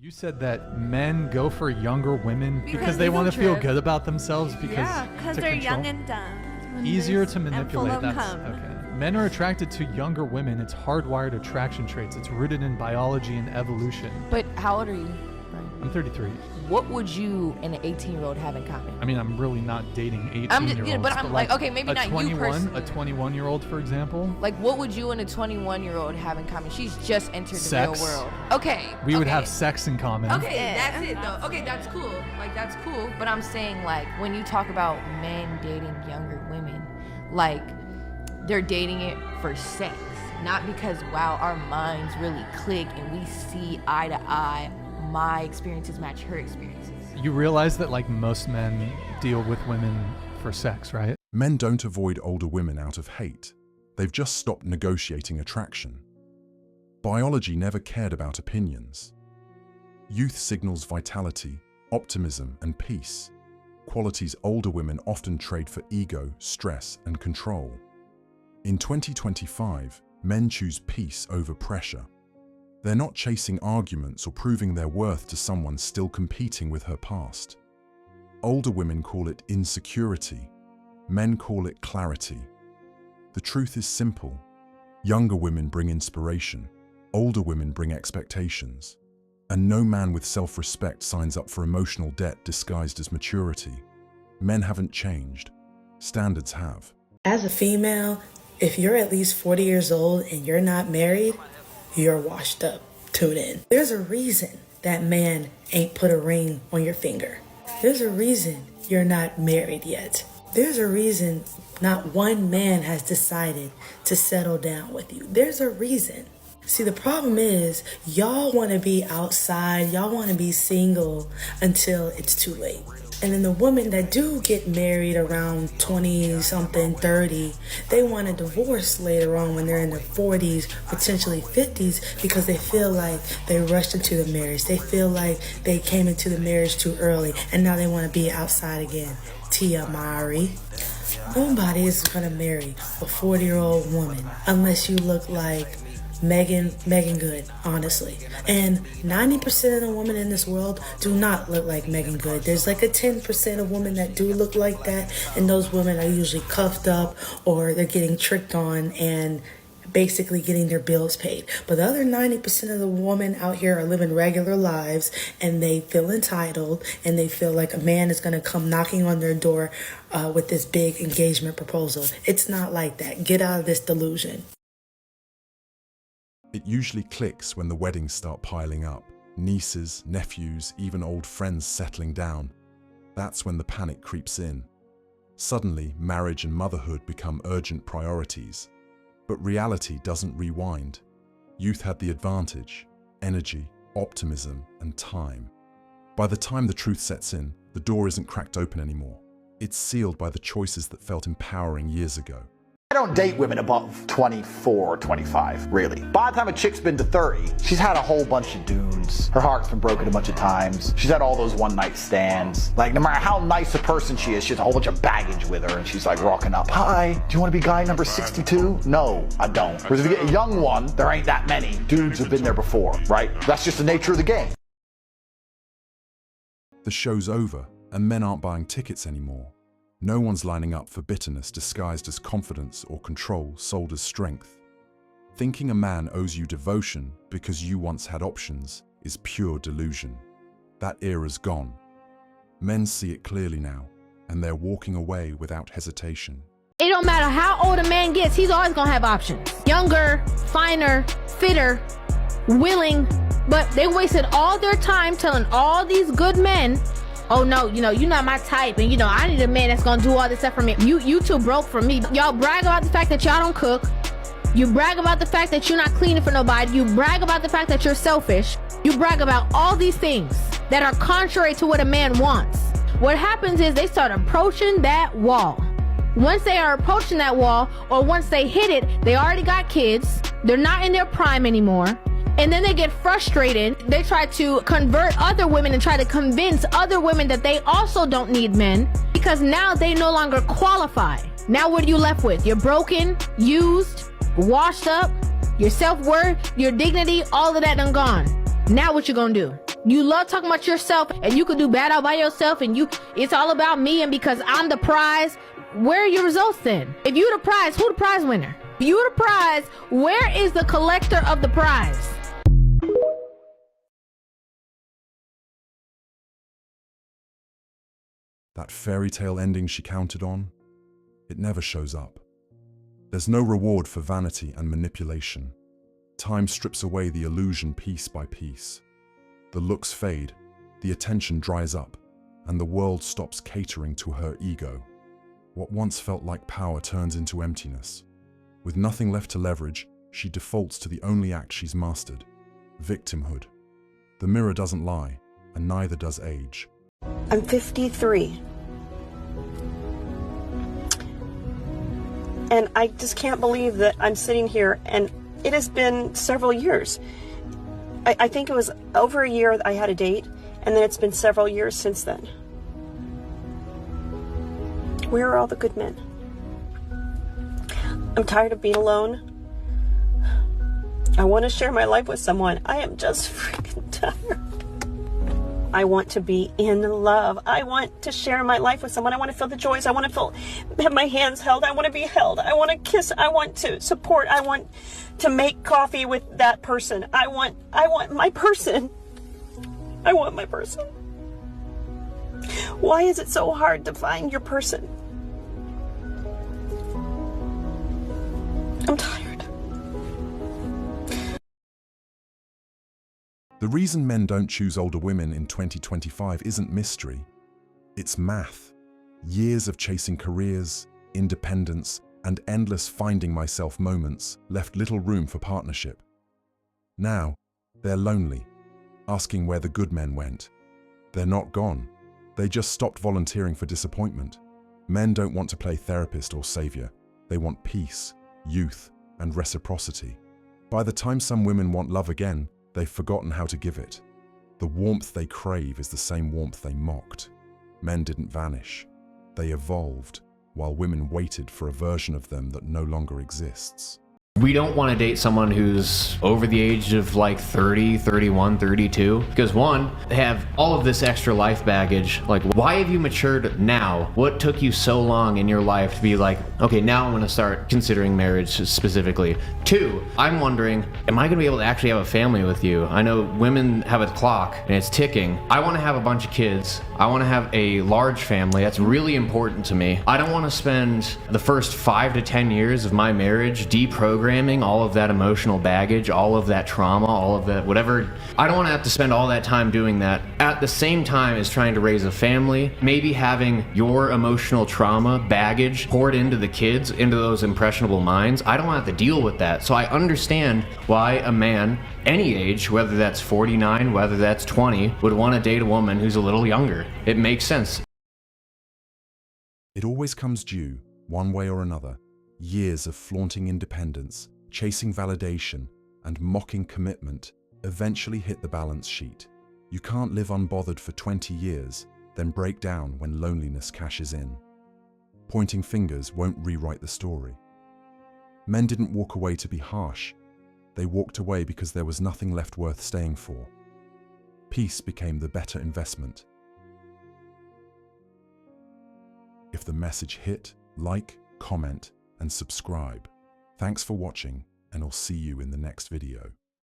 You said that men go for younger women because they they want to feel trip. good about themselves because they're control. young and dumb. Easier to And full manipulate. of That's cum. okay. Men are attracted to younger women. It's hardwired attraction traits. It's rooted in biology and evolution. But how old are you? I'm 33. What would you and an 18-year-old have in common? I mean, I'm really not dating 18-year-olds. But I'm like, okay, maybe not you personally. A 21-year-old, for example. Like, what would you and a 21-year-old have in common? She's just entered Sex. the real world. Okay. We would have sex in common. Okay, that's it though. Okay, that's cool. Like, that's cool. But I'm saying, like, when you talk about men dating younger women, like, they're dating it for sex. Not because, wow, our minds really click and we see eye to eye. My experiences match her experiences. You realize that, like, most men deal with women for sex, right? Men don't avoid older women out of hate. They've just stopped negotiating attraction. Biology never cared about opinions. Youth signals vitality, optimism, and peace. Qualities older women often trade for ego, stress, and control. In 2025, men choose peace over pressure. They're not chasing arguments or proving their worth to someone still competing with her past. Older women call it insecurity. Men call it clarity. The truth is simple. Younger women bring inspiration. Older women bring expectations. And no man with self-respect signs up for emotional debt disguised as maturity. Men haven't changed. Standards have. As a female, if you're at least 40 years old and you're not married, you're washed up. Tune in. There's a reason that man ain't put a ring on your finger. There's a reason you're not married yet. There's a reason not one man has decided to settle down with you. There's a reason. See, the problem is y'all want to be outside, y'all want to be single until it's too late. And then the women that do get married around 20-something, 30, they want a divorce later on when they're in their 40s, potentially 50s, because they feel like they rushed into the marriage. They feel like they came into the marriage too early, and now they want to be outside again. Tia Mari. Nobody is going to marry a 40-year-old woman unless you look like Megan Good, honestly. And 90% of the women in this world do not look like Megan Good. There's like a 10% of women that do look like that, and those women are usually cuffed up or they're getting tricked on and basically getting their bills paid. But the other 90% of the women out here are living regular lives, and they feel entitled, and they feel like a man is going to come knocking on their door with this big engagement proposal. It's not like that. Get out of this delusion. It usually clicks when the weddings start piling up. Nieces, nephews, even old friends settling down. That's when the panic creeps in. Suddenly, marriage and motherhood become urgent priorities. But reality doesn't rewind. Youth had the advantage: energy, optimism, and time. By the time the truth sets in, the door isn't cracked open anymore. It's sealed by the choices that felt empowering years ago. I don't date women above 24 or 25, really. By the time a chick's been to 30, she's had a whole bunch of dudes. Her heart's been broken a bunch of times. She's had all those one-night stands. Like, no matter how nice a person she is, she has a whole bunch of baggage with her, and she's like rocking up. Hi, do you want to be guy number 62? No, I don't. Whereas if you get a young one, there ain't that many. Dudes have been there before, right? That's just the nature of the game. The show's over, and men aren't buying tickets anymore. No one's lining up for bitterness disguised as confidence or control sold as strength. Thinking a man owes you devotion because you once had options is pure delusion. That era's gone. Men see it clearly now, and they're walking away without hesitation. It don't matter how old a man gets, he's always gonna have options. Younger, finer, fitter, willing, but they wasted all their time telling all these good men, oh no, you're not my type, and I need a man that's gonna do all this stuff for me. You too broke for me. Y'all brag about the fact that y'all don't cook. You brag about the fact that you're not cleaning for nobody. You brag about the fact that you're selfish. You brag about all these things that are contrary to what a man wants. What happens is they start approaching that wall. Once they are approaching that wall, or once they hit it, they already got kids. They're not in their prime anymore. And then they get frustrated. They try to convert other women and try to convince other women that they also don't need men, because now they no longer qualify. Now what are you left with? You're broken, used, washed up, your self-worth, your dignity, all of that done gone. Now what you gonna do? You love talking about yourself, and you could do bad all by yourself, and it's all about me, and because I'm the prize. Where are your results then? If you the prize, who the prize winner? If you the prize, where is the collector of the prize? That fairy tale ending she counted on, it never shows up. There's no reward for vanity and manipulation. Time strips away the illusion piece by piece. The looks fade, the attention dries up, and the world stops catering to her ego. What once felt like power turns into emptiness. With nothing left to leverage, she defaults to the only act she's mastered: victimhood. The mirror doesn't lie, and neither does age. I'm 53. And I just can't believe that I'm sitting here, and it has been several years. I think it was over a year that I had a date, and then it's been several years since then. Where are all the good men? I'm tired of being alone. I want to share my life with someone. I am just freaking tired. I want to be in love. I want to share my life with someone. I want to feel the joys. I want to have my hands held. I want to be held. I want to kiss. I want to support. I want to make coffee with that person. I want my person. I want my person. Why is it so hard to find your person? I'm tired. The reason men don't choose older women in 2025 isn't mystery. It's math. Years of chasing careers, independence, and endless finding myself moments left little room for partnership. Now, they're lonely, asking where the good men went. They're not gone. They just stopped volunteering for disappointment. Men don't want to play therapist or savior. They want peace, youth, and reciprocity. By the time some women want love again, they've forgotten how to give it. The warmth they crave is the same warmth they mocked. Men didn't vanish. They evolved, while women waited for a version of them that no longer exists. We don't want to date someone who's over the age of like 30, 31, 32. Because one, they have all of this extra life baggage. Like, why have you matured now? What took you so long in your life to be like, okay, now I'm going to start considering marriage specifically? Two, I'm wondering, am I going to be able to actually have a family with you? I know women have a clock and it's ticking. I want to have a bunch of kids. I want to have a large family. That's really important to me. I don't want to spend the first 5 to 10 years of my marriage deprogramming all of that emotional baggage, all of that trauma, all of that whatever. I don't want to have to spend all that time doing that at the same time as trying to raise a family, maybe having your emotional trauma baggage poured into the kids, into those impressionable minds. I don't want to have to deal with that. So I understand why a man, any age, whether that's 49, whether that's 20, would want to date a woman who's a little younger. It makes sense. It always comes due, one way or another. Years of flaunting independence, chasing validation, and mocking commitment eventually hit the balance sheet. You can't live unbothered for 20 years, then break down when loneliness cashes in. Pointing fingers won't rewrite the story. Men didn't walk away to be harsh. They walked away because there was nothing left worth staying for. Peace became the better investment. If the message hit, like, comment, and subscribe. Thanks for watching, and I'll see you in the next video.